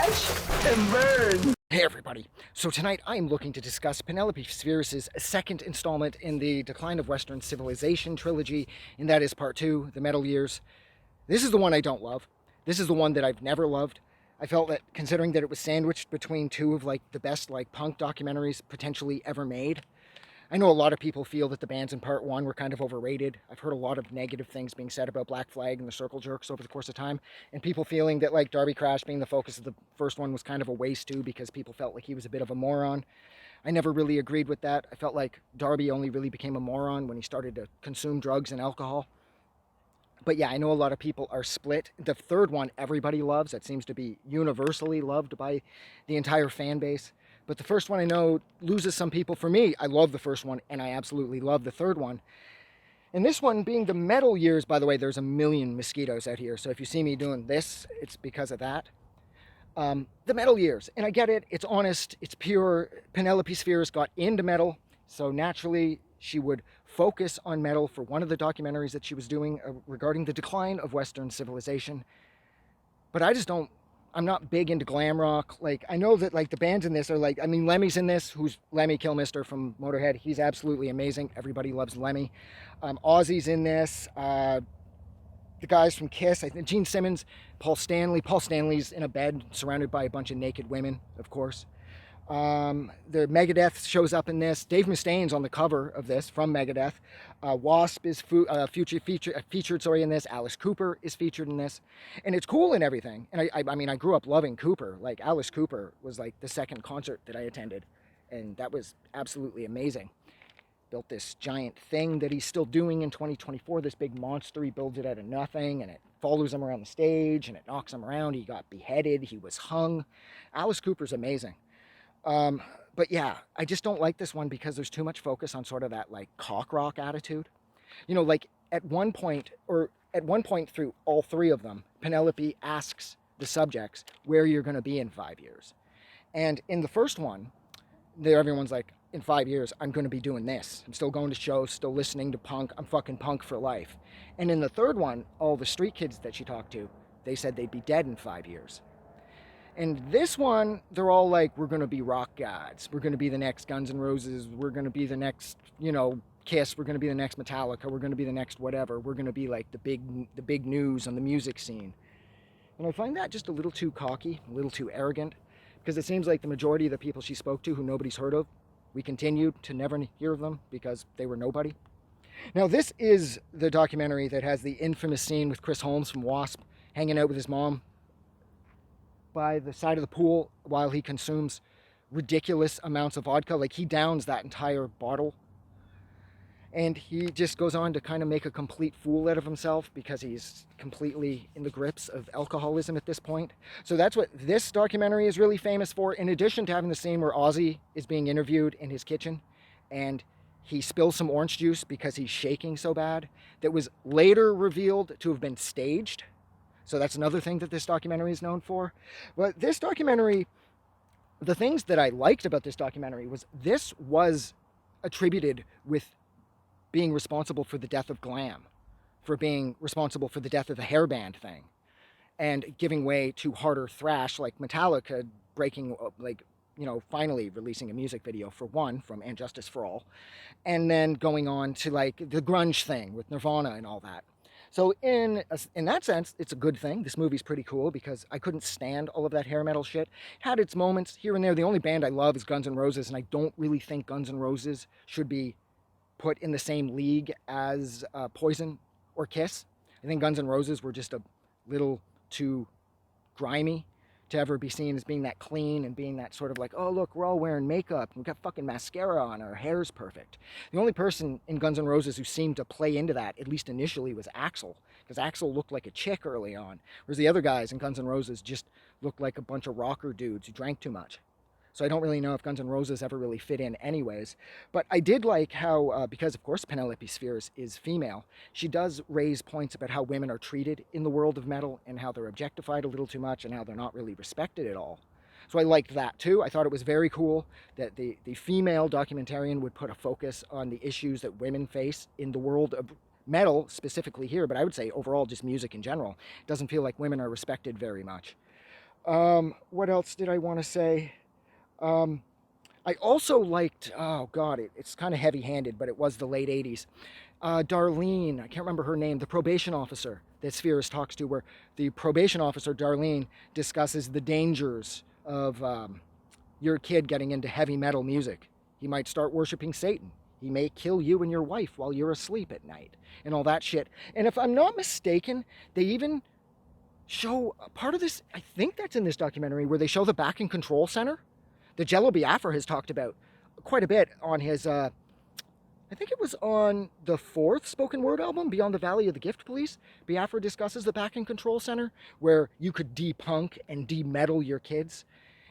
Watch and burn. Hey everybody, so tonight I am looking to discuss Penelope Spheeris' second installment in the Decline of Western Civilization trilogy, and that is part 2, The Metal Years. This is the one I don't love. This is the one that I've never loved. I felt that, considering that it was sandwiched between two of the best punk documentaries potentially ever made. I know a lot of people feel that the bands in part 1 were kind of overrated. I've heard a lot of negative things being said about Black Flag and the Circle Jerks over the course of time, and people feeling that Darby Crash being the focus of the first one was kind of a waste too, because people felt like he was a bit of a moron. I never really agreed with that. I felt like Darby only really became a moron when he started to consume drugs and alcohol. But yeah, I know a lot of people are split. The third one everybody loves. That seems to be universally loved by the entire fan base. But the first one I know loses some people. For me, I love the first one, and I absolutely love the third one. And this one being the Metal Years, by the way, there's a million mosquitoes out here. So if you see me doing this, it's because of that. The Metal Years, and I get it. It's honest. It's pure. Penelope Spheeris got into metal, so naturally she would focus on metal for one of the documentaries that she was doing regarding the decline of Western civilization. But I just don't. I'm not big into glam rock. I know that the bands in this are Lemmy's in this, who's Lemmy Kilmister from Motorhead. He's absolutely amazing. Everybody loves Lemmy. Ozzy's in this. The guys from Kiss, I think Gene Simmons, Paul Stanley. Paul Stanley's in a bed surrounded by a bunch of naked women, of course. The Megadeth shows up in this. Dave Mustaine's on the cover of this from Megadeth. W.A.S.P is featured in this. Alice Cooper is featured in this, and it's cool and everything. And I grew up loving Cooper. Alice Cooper was the second concert that I attended, and that was absolutely amazing. Built this giant thing that he's still doing in 2024. This big monster. He builds it out of nothing, and it follows him around the stage, and it knocks him around. He got beheaded. He was hung. Alice Cooper's amazing. But yeah, I just don't like this one because there's too much focus on sort of that cock rock attitude. At one point through all three of them, Penelope asks the subjects where you're going to be in 5 years. And in the first one, everyone's like, in 5 years, I'm going to be doing this. I'm still going to shows, still listening to punk. I'm fucking punk for life. And in the third one, all the street kids that she talked to, they said they'd be dead in 5 years. And this one, they're all like, we're going to be rock gods. We're going to be the next Guns N' Roses. We're going to be the next, Kiss. We're going to be the next Metallica. We're going to be the next whatever. We're going to be the big news on the music scene. And I find that just a little too cocky, a little too arrogant, because it seems like the majority of the people she spoke to who nobody's heard of, we continued to never hear of them because they were nobody. Now, this is the documentary that has the infamous scene with Chris Holmes from W.A.S.P. hanging out with his mom by the side of the pool while he consumes ridiculous amounts of vodka. He downs that entire bottle. And he just goes on to kind of make a complete fool out of himself because he's completely in the grips of alcoholism at this point. So that's what this documentary is really famous for, in addition to having the scene where Ozzy is being interviewed in his kitchen and he spills some orange juice because he's shaking so bad, that was later revealed to have been staged. So that's another thing that this documentary is known for. But this documentary, the things that I liked about this documentary was this was attributed with being responsible for the death of glam, for being responsible for the death of the hairband thing, and giving way to harder thrash like Metallica breaking, finally releasing a music video for one from And Justice for All, and then going on to the grunge thing with Nirvana and all that. So in that sense, it's a good thing. This movie's pretty cool because I couldn't stand all of that hair metal shit. It had its moments here and there. The only band I love is Guns N' Roses, and I don't really think Guns N' Roses should be put in the same league as Poison or Kiss. I think Guns N' Roses were just a little too grimy to ever be seen as being that clean and being that sort of oh, look, we're all wearing makeup. We've got fucking mascara on. Our hair's perfect. The only person in Guns N' Roses who seemed to play into that, at least initially, was Axl, because Axl looked like a chick early on, whereas the other guys in Guns N' Roses just looked like a bunch of rocker dudes who drank too much. So I don't really know if Guns N' Roses ever really fit in anyways. But I did like how, because of course Penelope Spheeris is female, she does raise points about how women are treated in the world of metal and how they're objectified a little too much and how they're not really respected at all. So I liked that too. I thought it was very cool that the female documentarian would put a focus on the issues that women face in the world of metal specifically here, but I would say overall just music in general. It doesn't feel like women are respected very much. What else did I want to say? Um, I also liked, oh God, it's kind of heavy handed, but it was the late 80s. Darlene, I can't remember her name, the probation officer that Spheeris talks to, where the probation officer, Darlene, discusses the dangers of your kid getting into heavy metal music. He might start worshiping Satan. He may kill you and your wife while you're asleep at night and all that shit. And if I'm not mistaken, they even show part of this, I think that's in this documentary, where they show the back and control center that W.A.S.P has talked about quite a bit on his, I think it was on the fourth spoken word album, Beyond the Valley of the Gift Police. W.A.S.P discusses the back and control center where you could de-punk and de-metal your kids.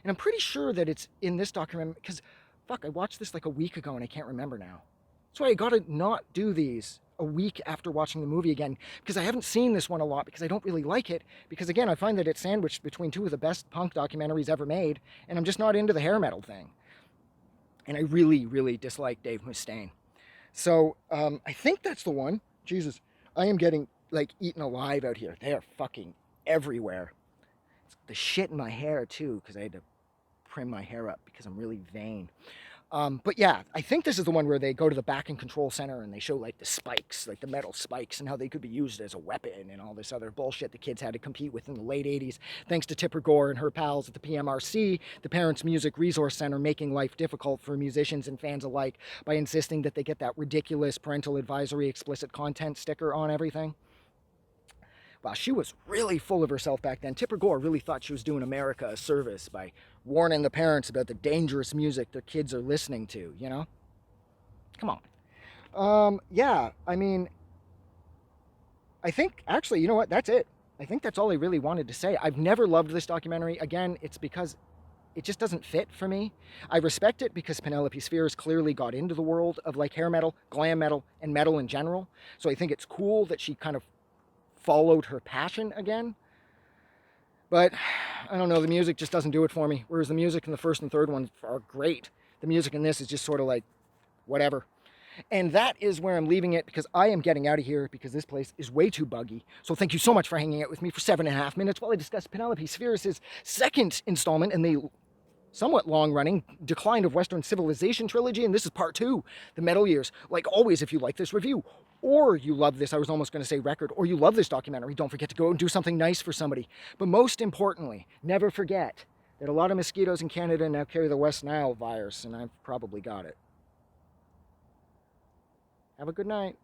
And I'm pretty sure that it's in this documentary because, fuck, I watched this like a week ago and I can't remember now. That's why I gotta not do these a week after watching the movie again, because I haven't seen this one a lot because I don't really like it, because again, I find that it's sandwiched between two of the best punk documentaries ever made, and I'm just not into the hair metal thing. And I really, really dislike Dave Mustaine. So I think that's the one. Jesus, I am getting like eaten alive out here. They are fucking everywhere. It's the shit in my hair too, because I had to trim my hair up because I'm really vain. But yeah, I think this is the one where they go to the back and control center and they show like the spikes, like the metal spikes, and how they could be used as a weapon and all this other bullshit the kids had to compete with in the late 80s, thanks to Tipper Gore and her pals at the PMRC, the Parents Music Resource Center, making life difficult for musicians and fans alike by insisting that they get that ridiculous parental advisory explicit content sticker on everything. Wow, she was really full of herself back then. Tipper Gore really thought she was doing America a service by warning the parents about the dangerous music their kids are listening to, you know? Come on. Yeah, I mean, I think, actually, you know what? That's it. I think that's all I really wanted to say. I've never loved this documentary. Again, it's because it just doesn't fit for me. I respect it because Penelope Spheeris clearly got into the world of like hair metal, glam metal, and metal in general. So I think it's cool that she kind of followed her passion again. But I don't know, the music just doesn't do it for me. Whereas the music in the first and third one are great. The music in this is just sort of like whatever. And that is where I'm leaving it, because I am getting out of here because this place is way too buggy. So thank you so much for hanging out with me for 7.5 minutes while I discuss Penelope Spheeris' second installment in the somewhat long-running Decline of Western Civilization trilogy, and this is part 2, the Metal Years. Like always, if you like this review, or you love this, I was almost going to say record, or you love this documentary, don't forget to go and do something nice for somebody. But most importantly, never forget that a lot of mosquitoes in Canada now carry the West Nile virus, and I've probably got it. Have a good night.